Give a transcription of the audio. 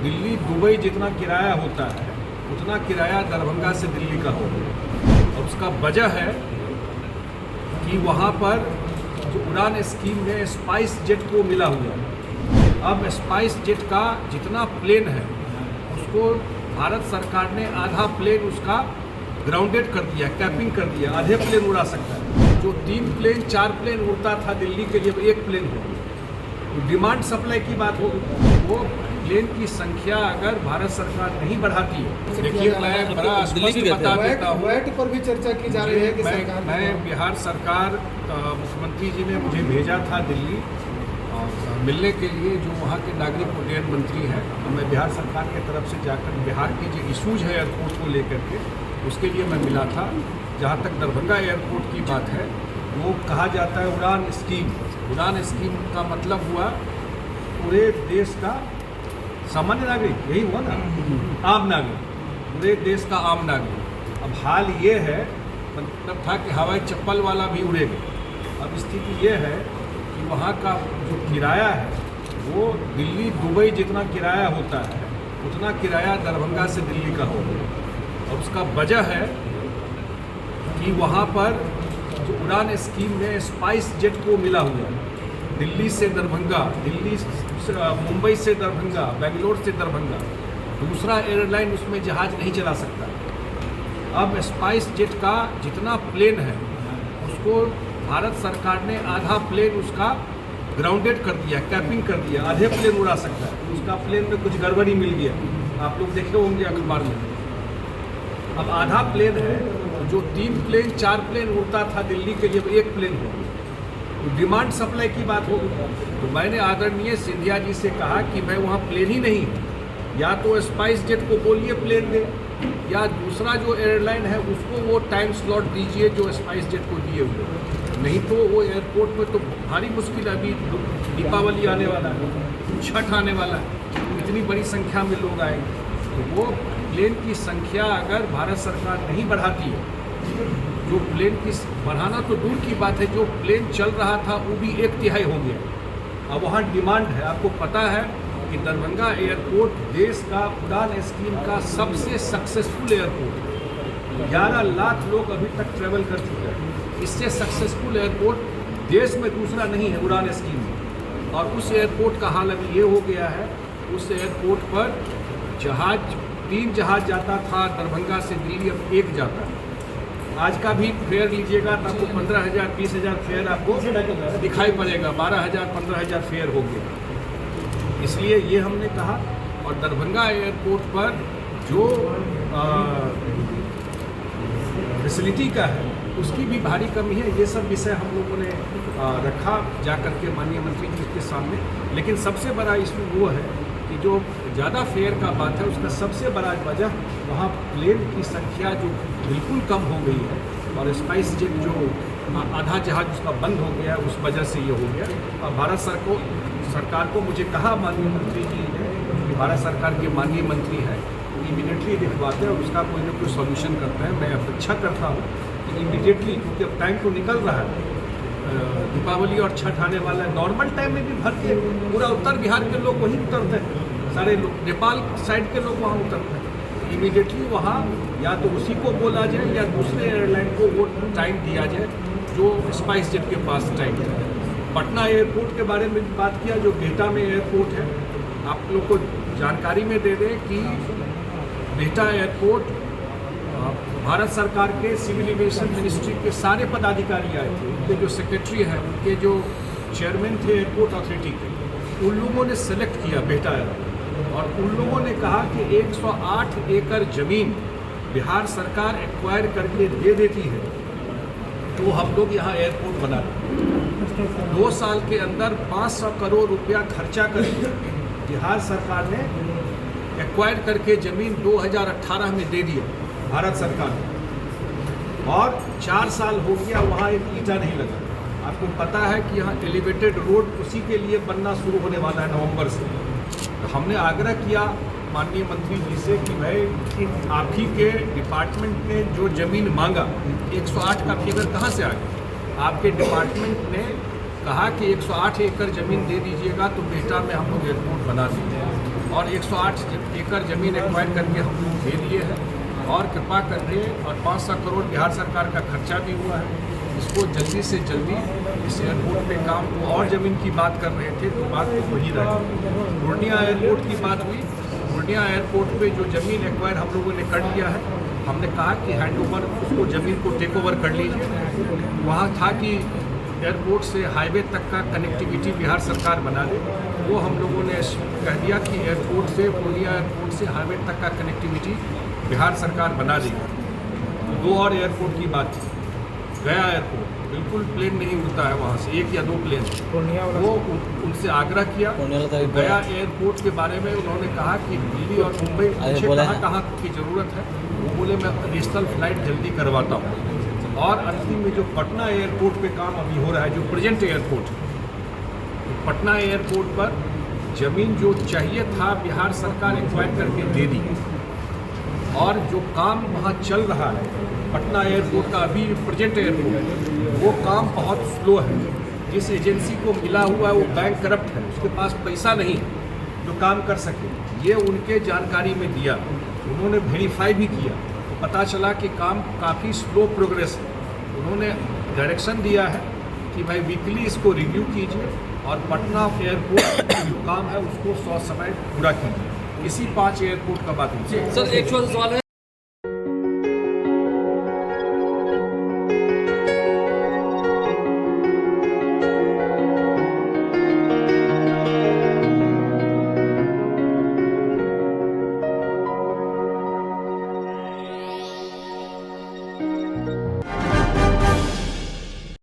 Delhi Dubai जितना किराया होता है उतना किराया दरभंगा से दिल्ली का होगा। और उसका वजह है कि वहाँ पर जो उड़ान स्कीम में स्पाइस जेट को मिला हुआ है। अब स्पाइस जेट का जितना प्लेन है उसको भारत सरकार ने आधा प्लेन उसका ग्राउंडेड कर दिया, कैपिंग कर दिया, आधे प्लेन उड़ा सकता है। जो 3 प्लेन 4 प्लेन उड़ता था दिल्ली के लिए, 1 प्लेन हो। तो डिमांड सप्लाई की बात हो, वो प्लेन की संख्या अगर भारत सरकार नहीं बढ़ाती है, देखिए मैं बड़ा स्पष्ट बता देता हूँ, वैट पर भी चर्चा की जा रही है कि सरकार मैं बिहार सरकार मुख्यमंत्री जी ने मुझे भेजा था दिल्ली मिलने के लिए, जो वहाँ के नागरिक उड्डयन मंत्री हैं। तो मैं बिहार सरकार की तरफ से जाकर बिहार के जो इशूज़ है एयरपोर्ट को लेकर के, उसके लिए मैं मिला था। जहाँ तक दरभंगा एयरपोर्ट की बात है, वो कहा जाता है उड़ान स्कीम। उड़ान स्कीम का मतलब हुआ पूरे देश का सामान्य नागरिक, यही हुआ ना, आम नागरिक, पूरे देश का आम नागरिक। अब हाल ये है, मतलब था कि हवाई चप्पल वाला भी उड़ेगा। अब स्थिति ये है कि वहाँ का जो किराया है वो दिल्ली दुबई जितना किराया होता है उतना किराया दरभंगा से दिल्ली का होगा। और उसका वजह है कि वहाँ पर जो उड़ान स्कीम में स्पाइस जेट को मिला हुआ है। दिल्ली से दरभंगा, मुंबई से दरभंगा, बेंगलोर से दरभंगा, दूसरा एयरलाइन उसमें जहाज़ नहीं चला सकता। अब स्पाइस जेट का जितना प्लेन है उसको भारत सरकार ने आधा प्लेन उसका ग्राउंडेड कर दिया, कैपिंग कर दिया, आधे प्लेन उड़ा सकता है। उसका प्लेन में कुछ गड़बड़ी मिल गया, आप लोग देखे होंगे अखबार में। अब आधा प्लेन है, जो 3 प्लेन 4 प्लेन उड़ता था दिल्ली के लिए, 1 प्लेन हो। तो डिमांड सप्लाई की बात हो, तो मैंने आदरणीय सिंधिया जी से कहा कि भाई वहाँ प्लेन ही नहीं है, या तो स्पाइस जेट को बोलिए प्लेन दे, या दूसरा जो एयरलाइन है उसको वो टाइम स्लॉट दीजिए जो स्पाइस जेट को दिए हुए। नहीं तो वो एयरपोर्ट पे तो भारी मुश्किल है। अभी दीपावली आने वाला है, छठ आने वाला है, इतनी बड़ी संख्या में लोग आएंगे। तो वो प्लेन की संख्या अगर भारत सरकार नहीं बढ़ाती है, जो प्लेन की बढ़ाना तो दूर की बात है, जो प्लेन चल रहा था वो भी 1/3 हो गया। अब वहाँ डिमांड है। आपको पता है कि दरभंगा एयरपोर्ट देश का उड़ान स्कीम का सबसे सक्सेसफुल एयरपोर्ट है। 11 लाख लोग अभी तक ट्रैवल कर चुके हैं। इससे सक्सेसफुल एयरपोर्ट देश में दूसरा नहीं है उड़ान स्कीम में। और उस एयरपोर्ट का हाल अभी ये हो गया है, उस एयरपोर्ट पर जहाज 3 जहाज जाता था दरभंगा से दिल्ली, अब 1 जाता है। आज का भी फेयर लीजिएगा तो आपको 15,000 20,000 फेयर आपको दिखाई पड़ेगा, 12,000 15,000 फेयर हो गया। इसलिए ये हमने कहा। और दरभंगा एयरपोर्ट पर जो फैसिलिटी का है उसकी भी भारी कमी है। ये सब विषय हम लोगों ने रखा जाकर के माननीय मंत्री जी के सामने। लेकिन सबसे बड़ा इशू वो है कि जो ज़्यादा फेयर का बात है, उसका सबसे बड़ा वजह वहाँ प्लेन की संख्या जो बिल्कुल कम हो गई है, और स्पाइस जेट जो आधा जहाज उसका बंद हो गया, उस वजह से ये हो गया। और भारत सरकार को मुझे कहा माननीय मंत्री जी ने कि भारत सरकार के माननीय मंत्री हैं, इमीडिएटली दिखवाते हैं और उसका कोई ना कोई सॉल्यूशन करता है। मैं अपेक्षा करता हूँ कि इमीडिएटली, क्योंकि अब टाइम तो निकल रहा है, दीपावली और छठ आने वाला है। नॉर्मल टाइम में भी भर के पूरा उत्तर बिहार के लोग वहीं उतरते हैं, सारे लोग नेपाल साइड के लोग वहाँ उतरते हैं। इमीडिएटली वहाँ या तो उसी को बोला जाए या दूसरे एयरलाइन को वो टाइम दिया जाए जो स्पाइस जेट के पास टाइम है। पटना एयरपोर्ट के बारे में बात किया, जो बिहटा में एयरपोर्ट है। आप लोग को जानकारी में दे दें कि बिहटा एयरपोर्ट भारत सरकार के सिविल एविएशन मिनिस्ट्री के सारे पदाधिकारी आए थे। उनके जो सेक्रेटरी हैं, उनके जो चेयरमैन थे एयरपोर्ट अथॉरिटी के, उन लोगों ने सेलेक्ट किया बिहटा एयरपोर्ट। और उन लोगों ने कहा कि 108 एकड़ ज़मीन बिहार सरकार एक्वायर करके दे देती है तो हम लोग यहाँ एयरपोर्ट बना दें। 2 साल के अंदर 500 करोड़ रुपया खर्चा करके बिहार सरकार ने एक्वायर करके ज़मीन 2018 में दे दिया भारत सरकार ने। और 4 साल हो गया वहाँ एक ईंटा नहीं लगा। आपको पता है कि यहाँ एलिवेटेड रोड उसी के लिए बनना शुरू होने वाला है नवंबर से। तो हमने आग्रह किया माननीय मंत्री जी से कि भाई आप ही के डिपार्टमेंट ने जो ज़मीन मांगा, 108 का फिगर कहाँ से आ गया? आपके डिपार्टमेंट ने कहा कि 108 एकड़ ज़मीन दे दीजिएगा तो बिहटा में हम लोग एयरपोर्ट बना देंगे। और 108 एकड़ ज़मीन एक्वायर करके हम लोग दे दिए हैं और कृपा करके और 500 करोड़ बिहार सरकार का खर्चा भी हुआ है। इसको जल्दी से जल्दी इस एयरपोर्ट पे काम और ज़मीन की बात कर रहे थे तो बात तो वही रही। पूर्णिया एयरपोर्ट की बात हुई। पूर्णिया एयरपोर्ट पे जो ज़मीन एक्वायर हम लोगों ने कर लिया है, हमने कहा कि हैंडओवर उसको ज़मीन को टेक ओवर कर लीजिए। वहाँ था कि एयरपोर्ट से हाईवे तक का कनेक्टिविटी बिहार सरकार बना दे, वो हम लोगों ने कह दिया कि एयरपोर्ट से पूर्णिया एयरपोर्ट से हाईवे तक का कनेक्टिविटी बिहार सरकार बना देगी। तो 2 और एयरपोर्ट की बात थी। गया एयरपोर्ट बिल्कुल प्लेन नहीं उड़ता है, वहाँ से 1 या 2 प्लेन, वो उनसे आग्रह किया। गया एयरपोर्ट के बारे में उन्होंने कहा कि दिल्ली और मुंबई मुझे कहाँ की ज़रूरत है, वो बोले मैं रीजनल फ्लाइट जल्दी करवाता हूँ। और अंतिम में जो पटना एयरपोर्ट पे काम अभी हो रहा है, जो प्रेजेंट एयरपोर्ट है, तो पटना एयरपोर्ट पर ज़मीन जो चाहिए था बिहार सरकार एक्वायर करके दे दी। और जो काम वहाँ चल रहा है पटना एयरपोर्ट का, अभी प्रेजेंट एयरपोर्ट है, वो काम बहुत स्लो है। जिस एजेंसी को मिला हुआ है वो बैंक करप्ट है, उसके पास पैसा नहीं है जो काम कर सके। ये उनके जानकारी में दिया, उन्होंने वेरीफाई भी किया, तो पता चला कि काम काफ़ी स्लो प्रोग्रेस है। उन्होंने डायरेक्शन दिया है कि भाई वीकली इसको रिव्यू कीजिए और पटना एयरपोर्ट जो काम है उसको 100 समय पूरा कीजिए। इसी 5 एयरपोर्ट का बात है। सर एक छोटा सवाल है।